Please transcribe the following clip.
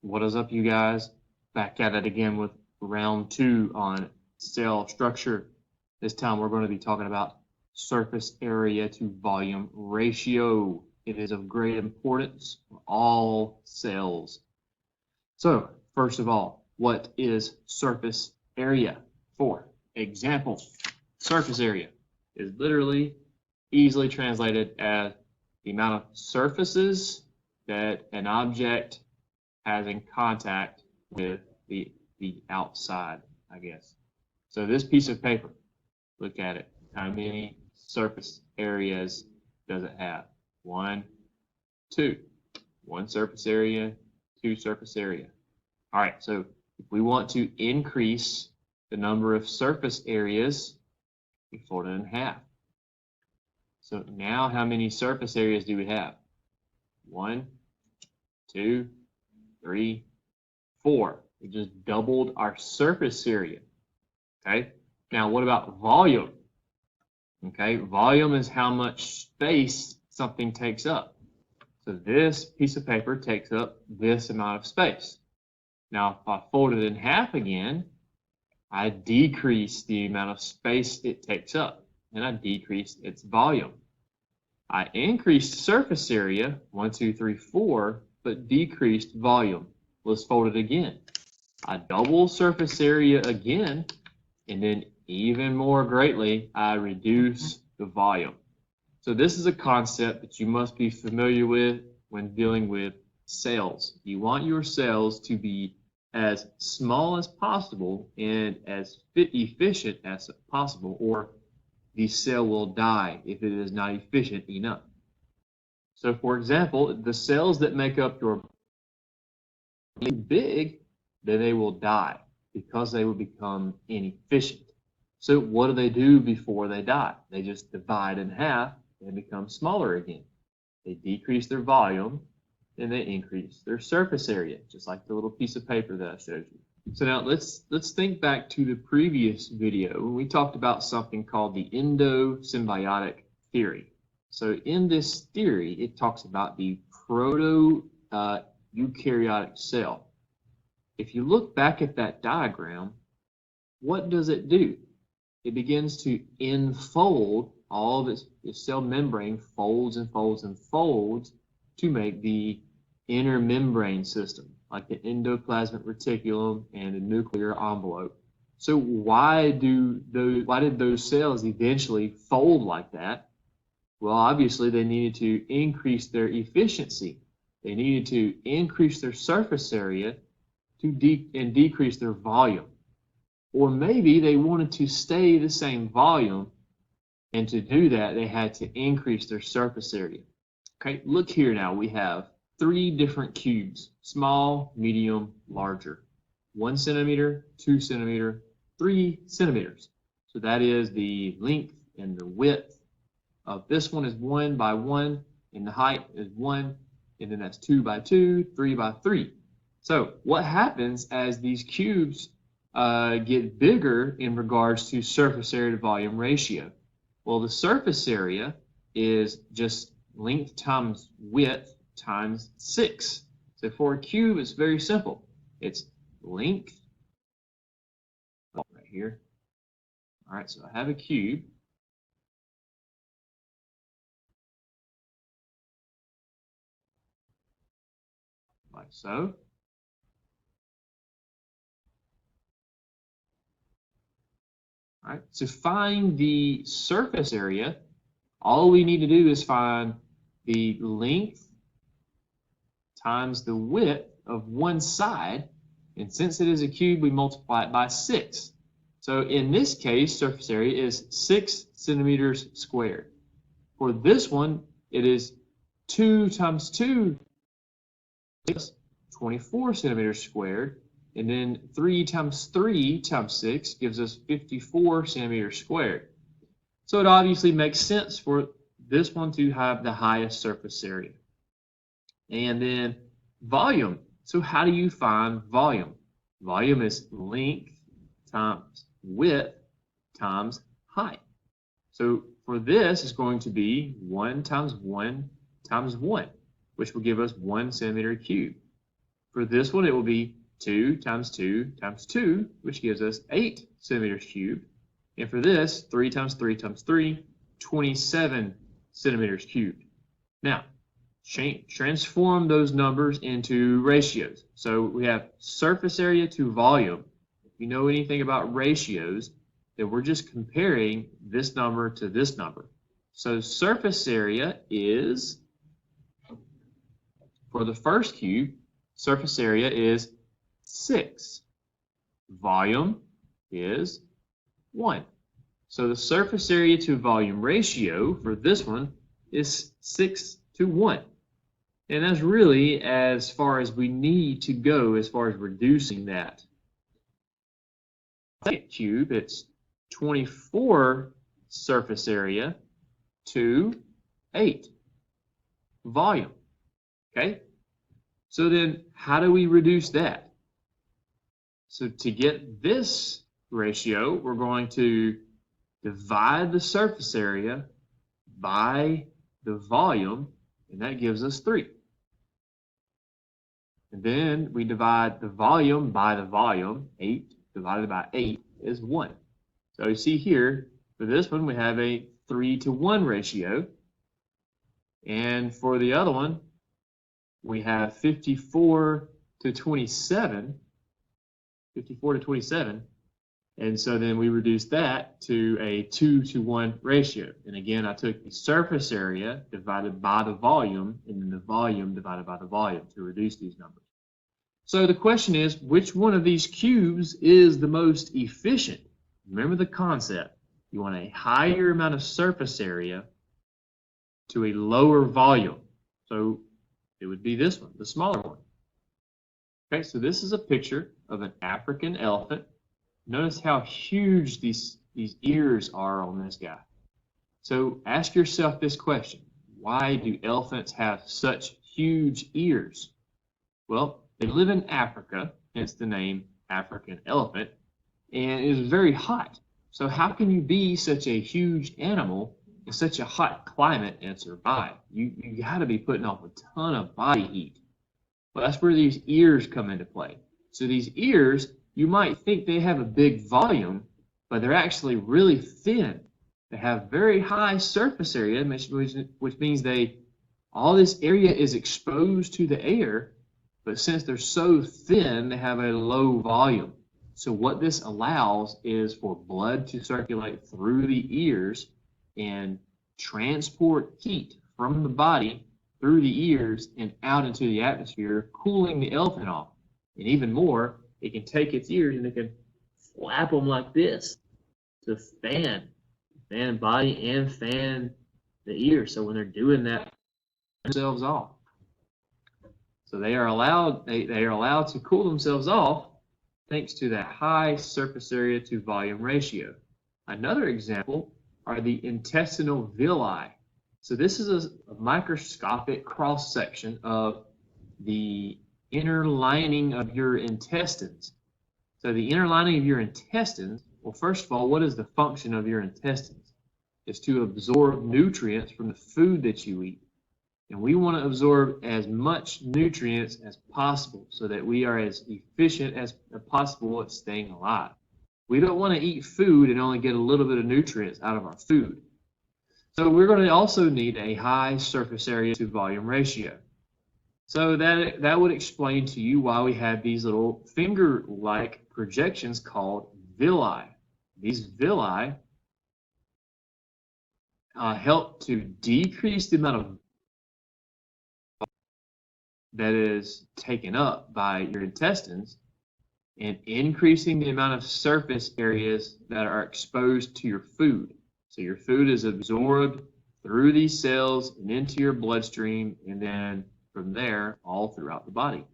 What is up, you guys? Back at it again with round 2 on cell structure. This time we're going to be talking about surface area to volume ratio. It is of great importance for all cells. So, first of all, what is surface area? For example, surface area is literally easily translated as the amount of surfaces that an object has in contact with the outside, I guess. So this piece of paper, look at it. How many surface areas does it have? 1, 2. 1 surface area, 2 surface area. All right, so if we want to increase the number of surface areas, we fold it in half. So now how many surface areas do we have? 1, 2, 3, 4. We just doubled our surface area. Okay. Now what about volume? Okay. Volume is how much space something takes up. So this piece of paper takes up this amount of space. Now if I fold it in half again, I decrease the amount of space it takes up, and I decrease its volume. I increased surface area, 1, 2, 3, 4, but decreased volume. Let's fold it again. I double surface area again, and then even more greatly, I reduce the volume. So this is a concept that you must be familiar with when dealing with cells. You want your cells to be as small as possible and as efficient as possible, or the cell will die if it is not efficient enough. So for example, the cells that make up your big, then they will die because they will become inefficient. So what do they do before they die? They just divide in half and become smaller again. They decrease their volume and they increase their surface area, just like the little piece of paper that I showed you. So now let's think back to the previous video when we talked about something called the endosymbiotic theory. So in this theory, it talks about the proto-eukaryotic cell. If you look back at that diagram, what does it do? It begins to enfold all of its cell membrane, folds and folds and folds to make the inner membrane system, like the endoplasmic reticulum and the nuclear envelope. So why did those cells eventually fold like that? Well, obviously they needed to increase their efficiency. They needed to increase their surface area and decrease their volume. Or maybe they wanted to stay the same volume, and to do that they had to increase their surface area. Okay, look here now. We have 3 different cubes: small, medium, larger. 1 centimeter, 2 centimeter, 3 centimeters. So that is the length and the width of this one is 1 by 1, and the height is 1, and then that's 2 by 2, 3 by 3. So what happens as these cubes get bigger in regards to surface area to volume ratio? Well, the surface area is just length times width times 6. So for a cube, it's very simple. It's length right here. All right, so I have a cube. Like so. All right, to find the surface area, all we need to do is find the length times the width of one side, and since it is a cube, we multiply it by 6. So in this case, surface area is 6 centimeters squared. For this one, it is 2 times 2, 24 centimeters squared. And then 3 times 3 times 6 gives us 54 centimeters squared. So it obviously makes sense for this one to have the highest surface area. And then volume. So how do you find volume? Volume is length times width times height. So for this, it's going to be 1 times 1 times 1, which will give us 1 centimeter cubed. for this one, it will be 2 times 2 times 2, which gives us 8 centimeters cubed. And for this, 3 times 3 times 3, 27 centimeters cubed. Now, transform those numbers into ratios. So we have surface area to volume. If you know anything about ratios, then we're just comparing this number to this number. So surface area is, for the first cube, surface area is 6. Volume is 1. So the surface area to volume ratio for this one is 6 to 1. And that's really as far as we need to go as far as reducing that. Second cube, it's 24 surface area to 8 volume. Okay? So then how do we reduce that? So to get this ratio, we're going to divide the surface area by the volume, and that gives us 3. And then we divide the volume by the volume. 8 divided by 8 is 1. So you see here, for this one, we have a 3 to 1 ratio. And for the other one, we have 54 to 27. 54 to 27. And so then we reduce that to a 2 to 1 ratio. And again, I took the surface area divided by the volume, and then the volume divided by the volume to reduce these numbers. So the question is, which one of these cubes is the most efficient? Remember the concept. You want a higher amount of surface area to a lower volume. So it would be this one, the smaller one. Okay, so this is a picture of an African elephant. Notice how huge these ears are on this guy. So ask yourself this question. Why do elephants have such huge ears? Well, they live in Africa, hence the name African elephant, and it is very hot. So how can you be such a huge animal in such a hot climate and survive? You got to be putting off a ton of body heat. Well, that's where these ears come into play. So these ears, you might think they have a big volume, but they're actually really thin. They have very high surface area, which means all this area is exposed to the air, but since they're so thin, they have a low volume. So what this allows is for blood to circulate through the ears and transport heat from the body through the ears and out into the atmosphere, cooling the elephant off. And even more, it can take its ears and it can flap them like this to fan the body and fan the ears. So when they're doing that, themselves off. So they are allowed to cool themselves off thanks to that high surface area to volume ratio. Another example are the intestinal villi. So this is a microscopic cross section of the inner lining of your intestines. So the inner lining of your intestines, well, first of all, what is the function of your intestines? It's to absorb nutrients from the food that you eat. And we want to absorb as much nutrients as possible so that we are as efficient as possible at staying alive. We don't want to eat food and only get a little bit of nutrients out of our food. So we're going to also need a high surface area to volume ratio. So that would explain to you why we have these little finger-like projections called villi. These villi help to decrease the amount of that is taken up by your intestines and increasing the amount of surface areas that are exposed to your food. So your food is absorbed through these cells and into your bloodstream, and then from there all throughout the body.